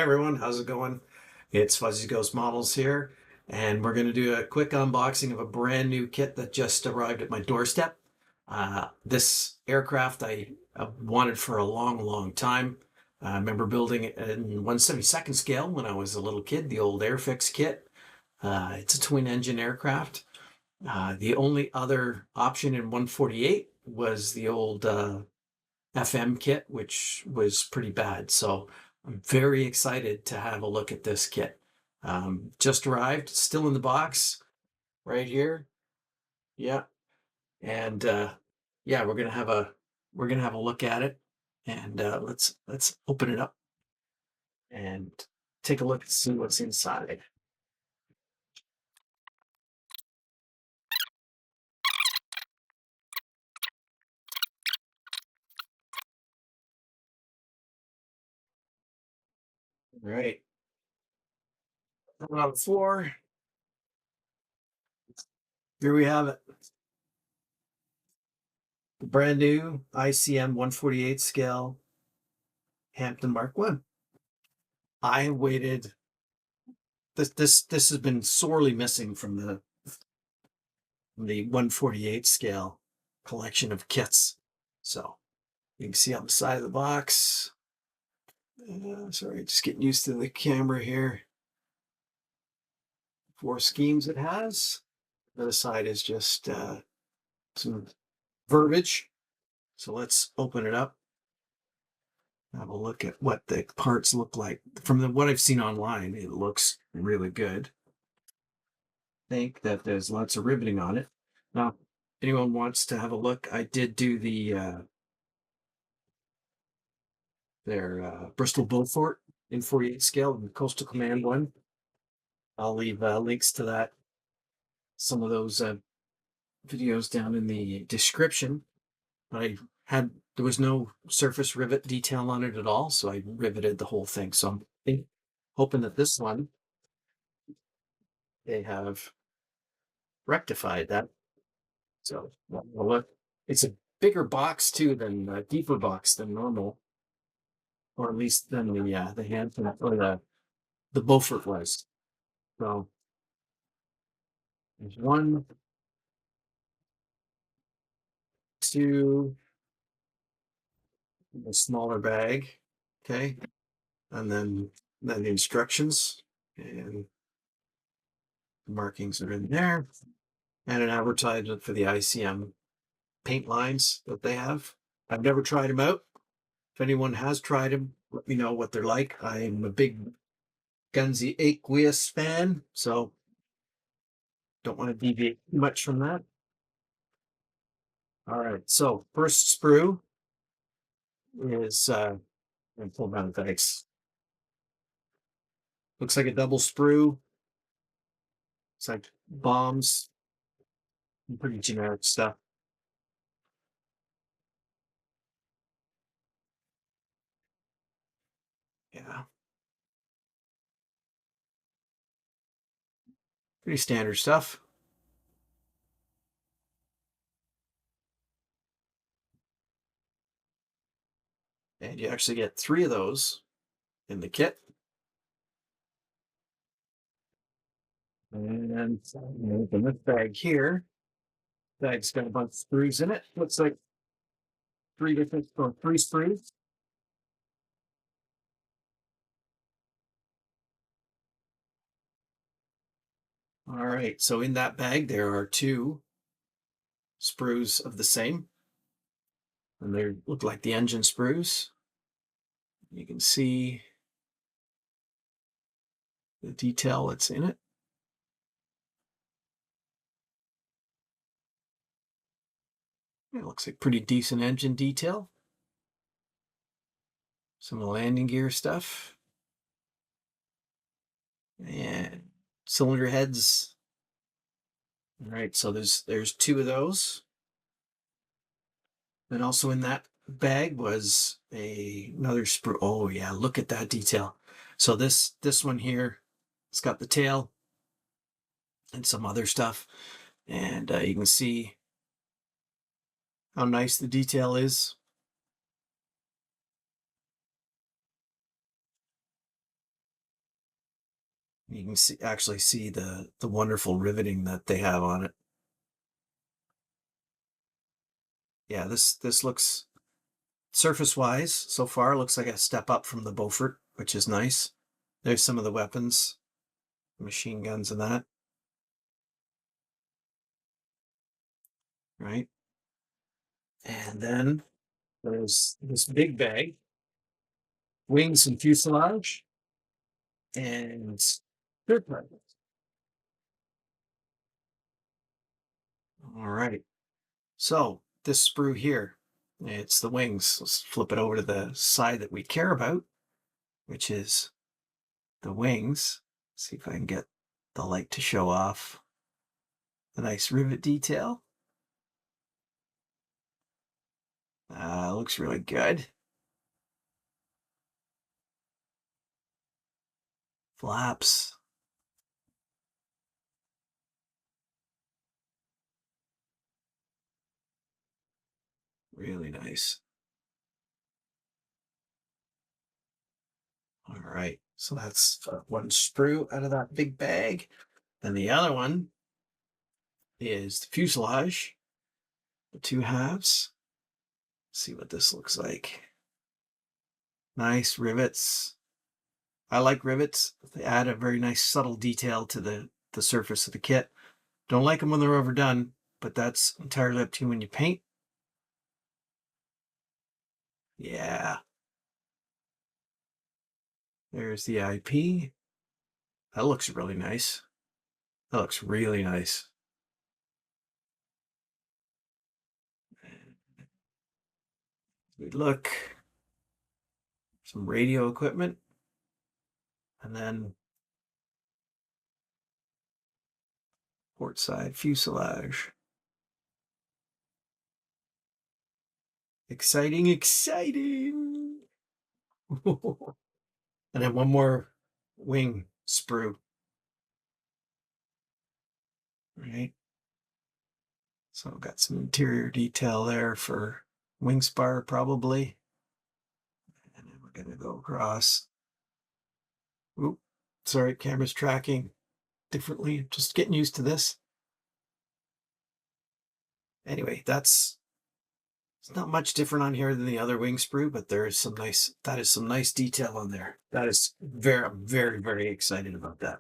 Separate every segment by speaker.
Speaker 1: everyone, how's it going? It's Fuzzy Ghost Models here, and we're going to do a quick unboxing of a brand new kit that just arrived at my doorstep. This aircraft I wanted for a long time. I remember building it in 1/72nd scale when I was a little kid, the old Airfix kit. It's a twin engine aircraft. The only other option in 148 was the old FM kit, which was pretty bad. So I'm very excited to have a look at this kit. Just arrived, still in the box, right here. Yeah, and yeah, we're gonna have a look at it, and let's open it up and take a look and see what's inside. All right, on the floor. Here we have it. The brand new ICM 148 scale Hampden Mark 1. I waited. This has been sorely missing from the 148 scale collection of kits. So you can see on the side of the box. Sorry, just getting used to the camera here. 4 schemes it has. The other side is just some verbiage. So let's open it up. Have a look at what the parts look like. From what I've seen online, it looks really good. I think that there's lots of riveting on it. Now, if anyone wants to have a look, I did do their Bristol Beaufort in 48 scale, the Coastal Command one. I'll leave links to that, some of those videos down in the description. But there was no surface rivet detail on it at all, so I riveted the whole thing. So I'm hoping that this one, they have rectified that. So well, look, it's a bigger box too than a deeper box than normal, or at least than the Hampton or the Beaufort was. So there's 1, 2, a smaller bag, okay, and then the instructions and the markings are in there, and an advertisement for the ICM paint lines that they have. I've never tried them out. If anyone has tried them, let me know what they're like. I'm a big Gunsy Aqueous fan, so don't want to deviate too much from that. All right, so first sprue is and pull down the bags. Looks like a double sprue. It's like bombs, pretty generic stuff. Yeah, pretty standard stuff. And you actually get 3 of those in the kit. And open this bag here. Bag's got a bunch of sprues in it. Looks like 3 sprues. All right, so in that bag there are 2 sprues of the same, and they look like the engine sprues. You can see the detail that's in it. It looks like pretty decent engine detail. Some of the landing gear stuff. And cylinder heads. All right, so there's 2 of those. And also in that bag was another sprue. Oh yeah, look at that detail. So this one here, it's got the tail and some other stuff. And you can see how nice the detail is. You can actually see the wonderful riveting that they have on it. Yeah, this looks surface wise so far looks like a step up from the Beaufort, which is nice. There's some of the weapons, machine guns and that, right? And then there's this big bag, wings and fuselage, and third part. All right. So this sprue here, it's the wings. Let's flip it over to the side that we care about, which is the wings. See if I can get the light to show off the nice rivet detail. Looks really good. Flaps. Really nice. All right. So that's one sprue out of that big bag. And the other one is the fuselage, the two halves. Let's see what this looks like. Nice rivets. I like rivets. They add a very nice subtle detail to the surface of the kit. Don't like them when they're overdone, but that's entirely up to you when you paint. Yeah. There's the IP. That looks really nice. That looks really nice. We look, some radio equipment, and then port side fuselage. Exciting, exciting. And then one more wing sprue. Right. So I've got some interior detail there for wing spar probably. And then we're going to go across. Oop, sorry, camera's tracking differently. Just getting used to this. Anyway, it's not much different on here than the other wing sprue, but that is some nice detail on there. I'm very, very excited about that.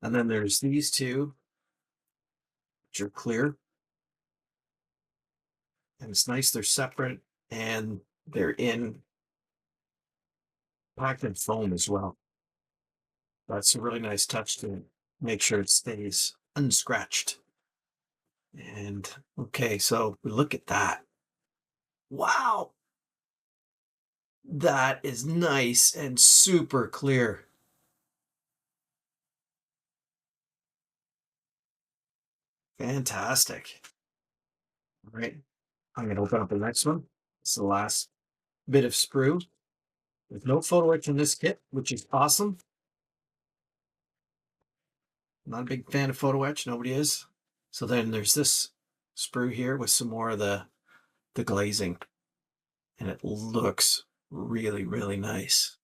Speaker 1: And then there's these two, which are clear. And it's nice they're separate and they're in packed in foam as well. That's a really nice touch to make sure it stays unscratched. And okay, so look at that. Wow. That is nice and super clear. Fantastic. All right. I'm going to open up the next one. It's the last bit of sprue. There's no photo etch in this kit, which is awesome. I'm not a big fan of photo etch. Nobody is. So then there's this sprue here with some more of the glazing. And it looks really, really nice.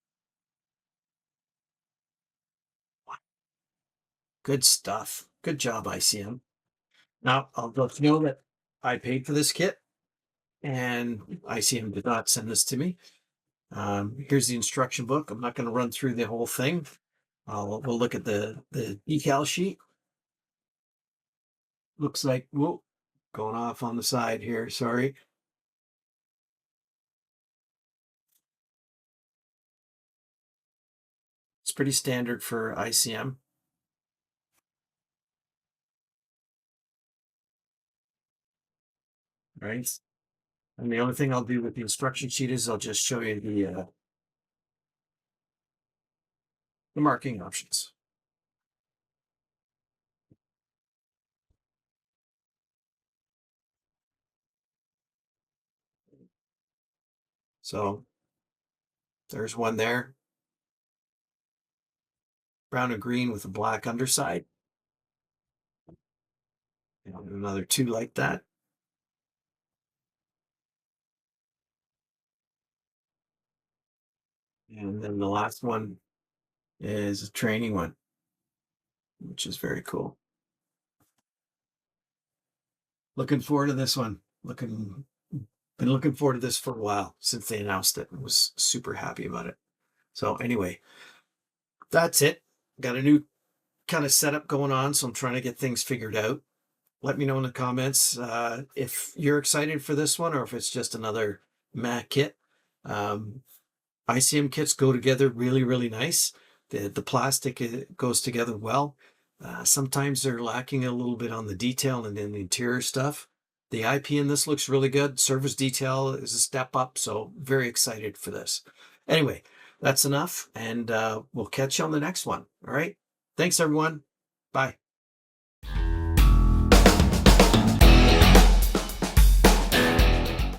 Speaker 1: Good stuff. Good job, ICM. Now, I'll let you know that I paid for this kit and ICM did not send this to me. Here's the instruction book. I'm not going to run through the whole thing. We'll look at the decal sheet. Looks like, whoa, going off on the side here. Sorry. It's pretty standard for ICM. Right. And the only thing I'll do with the instruction sheet is I'll just show you the marking options. So there's one there. Brown and green with a black underside. And another two like that. And then the last one is a training one. which is very cool. Looking forward to this one. Been looking forward to this for a while since they announced it. I was super happy about it. So anyway, that's it. Got a new kind of setup going on, so I'm trying to get things figured out. Let me know in the comments if you're excited for this one or if it's just another Mac kit. ICM kits go together really, really nice. The plastic goes together well. Sometimes they're lacking a little bit on the detail and in the interior stuff. The IP in this looks really good. Surface detail is a step up, so very excited for this. Anyway, that's enough, and we'll catch you on the next one. All right. Thanks, everyone. Bye.